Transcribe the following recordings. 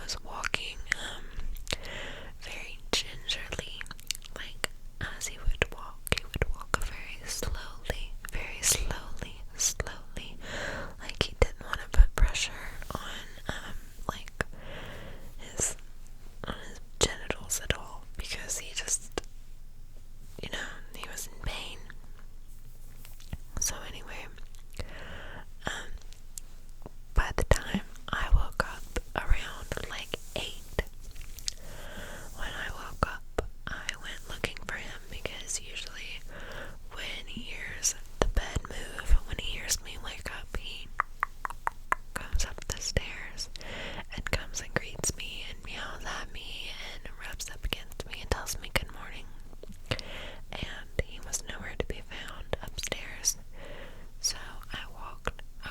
was walking very gingerly. Like, as he would walk very slowly, like he didn't want to put pressure on like on his genitals at all, because he just, he was in pain. So anyway, by the time I woke up around like 8, when I woke up, I went looking for him, because usually when he hears the bed move, when he hears me wake up, he comes up the stairs and comes and greets me and meows at me and rubs up against me and tells me good morning. And he was nowhere to be found upstairs. So I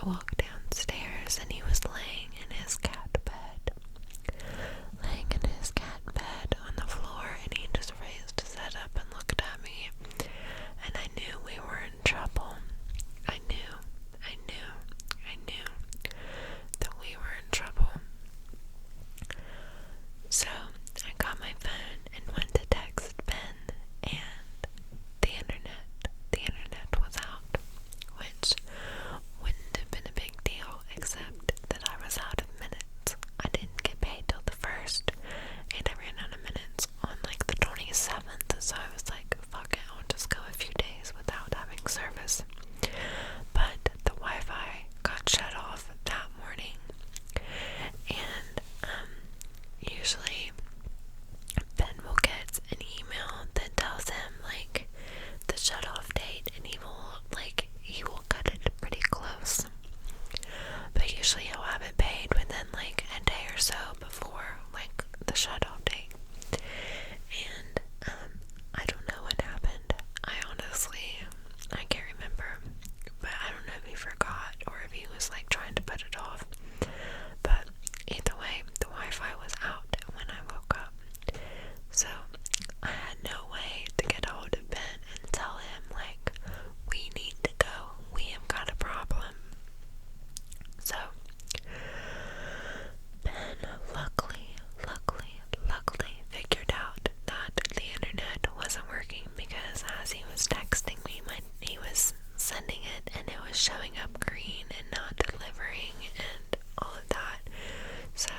walked downstairs, and he was laying in his cat bed. On the floor, and he just raised his head up and looked at me. And I knew we were in trouble. I knew that we were in trouble. So I got my phone and went to text Ben, and the internet was out, which wouldn't have been a big deal, except that I was out of minutes. I didn't get paid till the 1st, and I ran out of minutes on like the 27th, so I was like, fuck it, I'll just go a few days without having service. But the Wi-Fi got shut off that morning, and usually Ben will get an email that tells him like the shut off date, and he will cut it pretty close. But usually he'll have it paid within like a day or so before like the shut off date. And I don't know what happened. I can't remember, but I don't know if he forgot or if he was like trying to put it off. But either way, the Wi-Fi was out when I woke up, so I had no way to get a hold of Ben and tell him like, we need to go, we have got a problem. So Ben luckily figured out that the internet wasn't working, because as he was texting me, he was sending it and it was showing up green and not delivering and all of that. So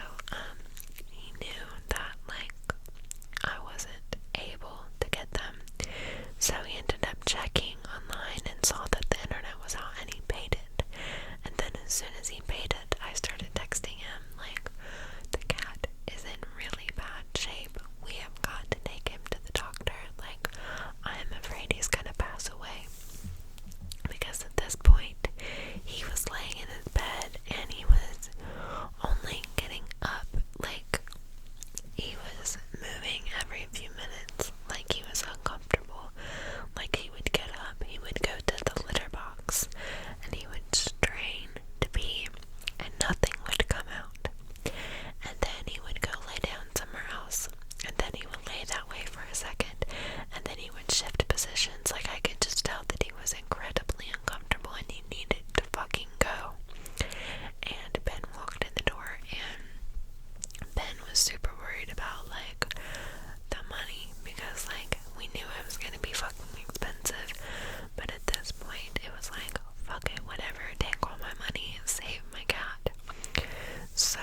he knew that like I wasn't able to get them. So he ended up checking online and saw that the internet was out, and he paid it. And then as soon as he paid it, I started texting him like, the cat is in really bad shape. We have got to take him to the doctor. Like, I'm afraid he's gonna pass away. Because at this point, he was laying in his bed and he was only getting up. Like, he was moving every few minutes. Like, he was uncomfortable. Like, he would get up, he would go to the litter box, and he would strain to pee, and nothing would come out. And then he would go lay down somewhere else, and then he would lay that way for a second, and then he would shift positions. Like, I could just tell that he was incredibly uncomfortable and he needed to fucking go. And Ben walked in the door, and Ben was super worried about like the money, because like we knew it was gonna be fucking expensive. But at this point it was like, fuck it, whatever, take all my money and save my cat. So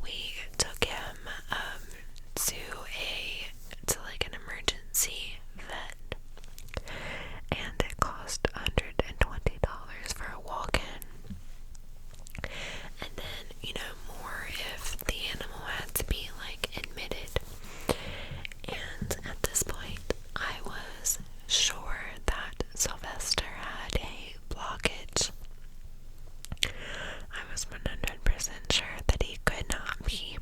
we took him to like an emergency vet, and it cost $120 for a walk-in, and then more if the animal had to be like admitted. And at this point I was sure that Sylvester had a blockage. I was 100% sure that he could not pee.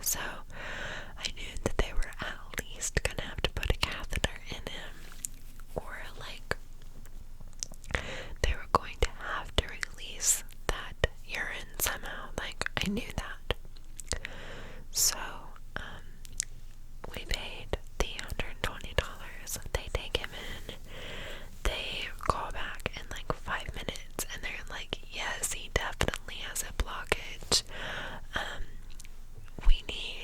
So I knew that they were at least gonna have to put a catheter in him, or like they were going to have to release that urine somehow. Like, I knew that. So we paid the $120. They take him in. They call back in like 5 minutes, and they're like, yes, he definitely has a blockage. We need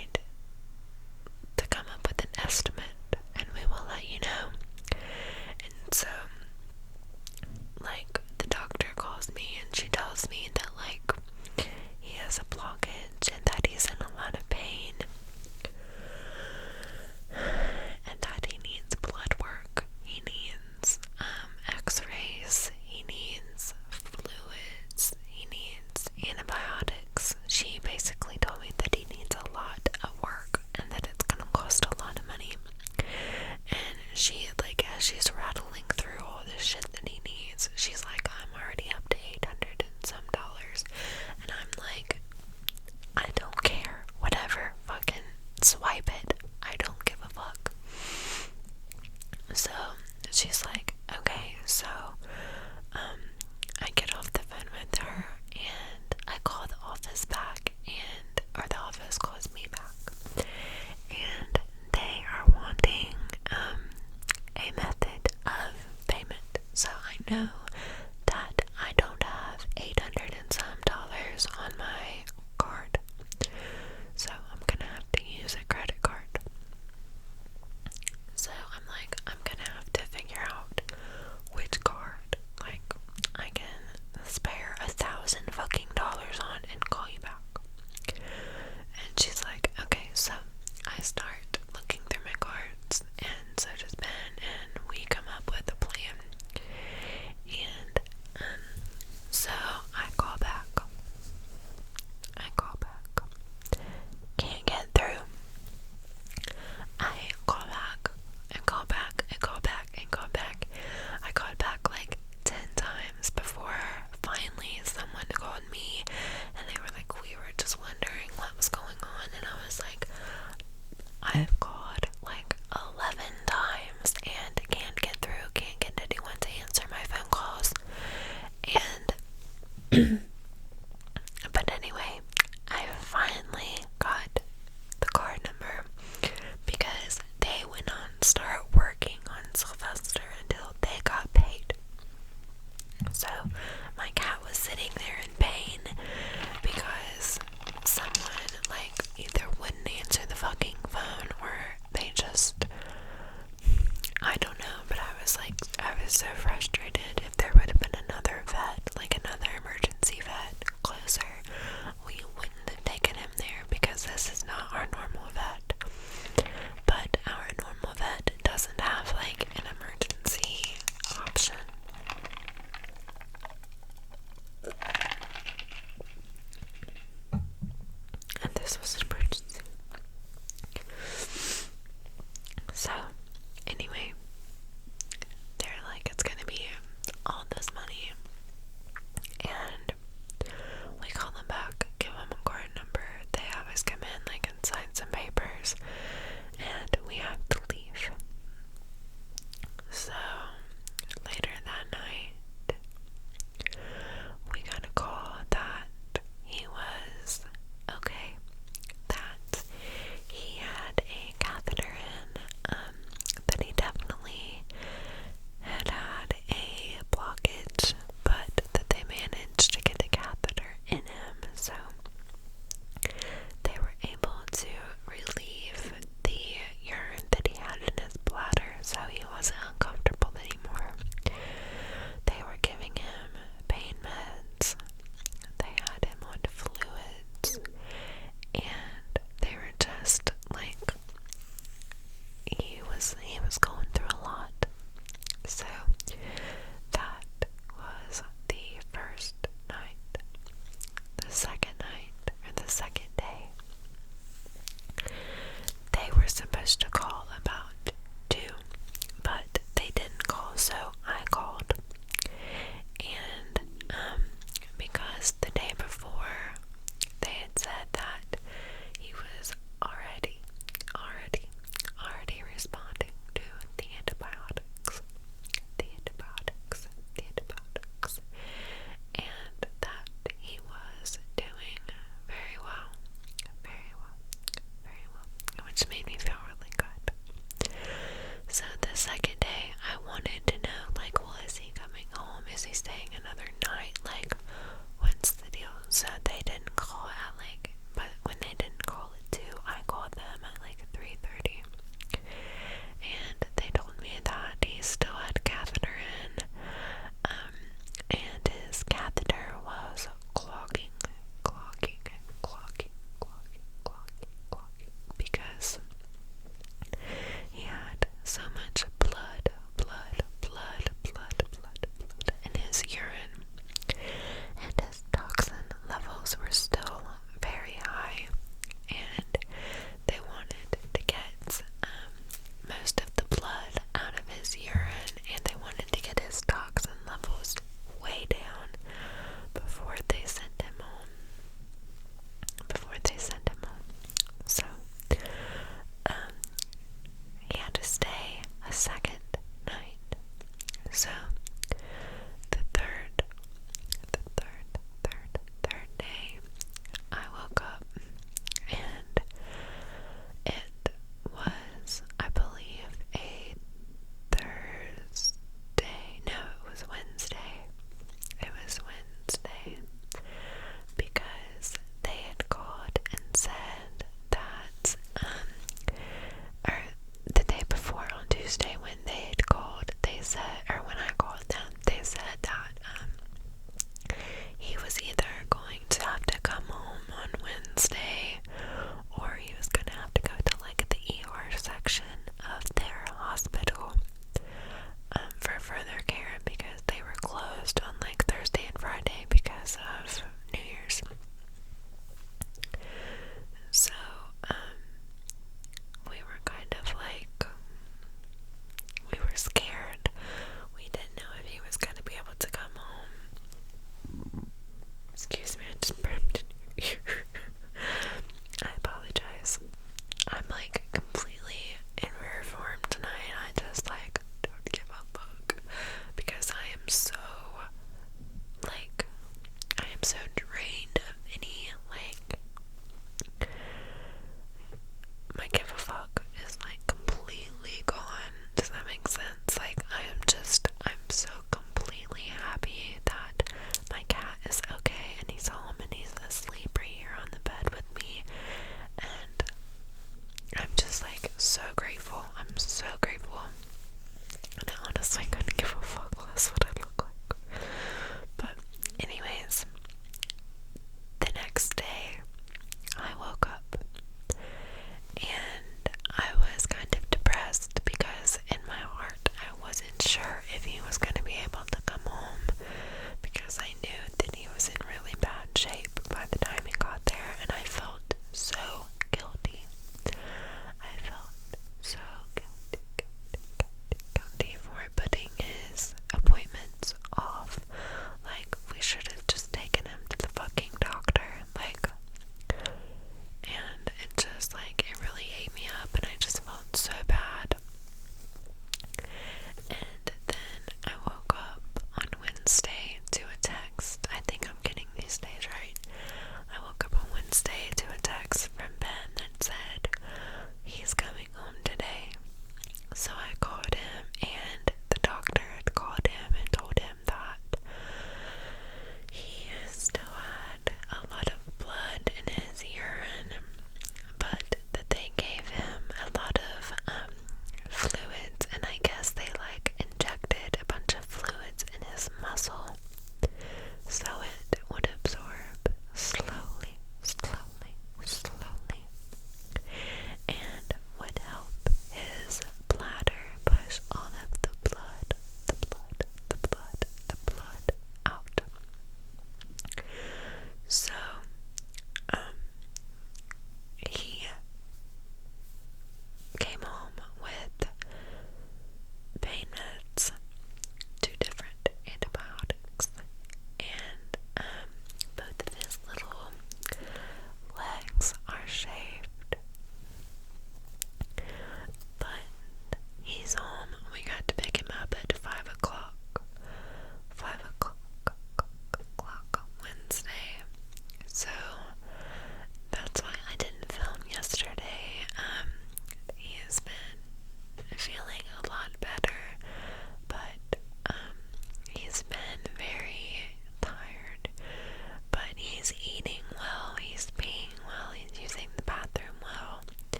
on my card. So I'm gonna have to use a credit card. So I'm like, I'm gonna have to figure out which card, like, I can spare $1,000 fucking dollars on and call you back. And she's like, okay, so I start looking through my cards, and so does Ben, and we come up with a plan. And so I call back. Can't get through. I call back and call back and call back and call back. I called back like 10 times before finally someone called me, and they were like, we were just wondering what was going on. And I was like, I've called like 11 times and can't get through, can't get anyone to answer my phone calls. And but anyway, I finally got the card number because they went on to start working on Sylvester until they got paid. So my cat was sitting there in pain because someone like either wouldn't answer the fucking phone or they just, I don't know, but I was so frustrated. If there would have been another vet, like another emergency vet closer, we wouldn't have taken him there because this is not our normal vet. But our normal vet doesn't have like an emergency option. And this was an emergency. So, anyway, they're like, it's gonna be all this money. And we call them back, give them a card number. They always come in, like, and sign some papers. And we have to leave. So, later that night, we got a call that he was okay, that he had a catheter in, that he definitely had a blockage, but that they managed to get a catheter in him, so they were able to relieve the urine that he had in his bladder, so he wasn't uncomfortable anymore. They were giving him pain meds, they had him on fluids, and they were just like, he was going through a lot. So that was the first night. The second night, or the second day, they were supposed to call about 2, but they didn't call, so I called. And because the day before they had said that he was already responding to the antibiotics, and that he was doing very well, which made me feel really good. So the second day, I wanted to know, like, is he coming home? Is he staying another night? Like, what's the deal? So they didn't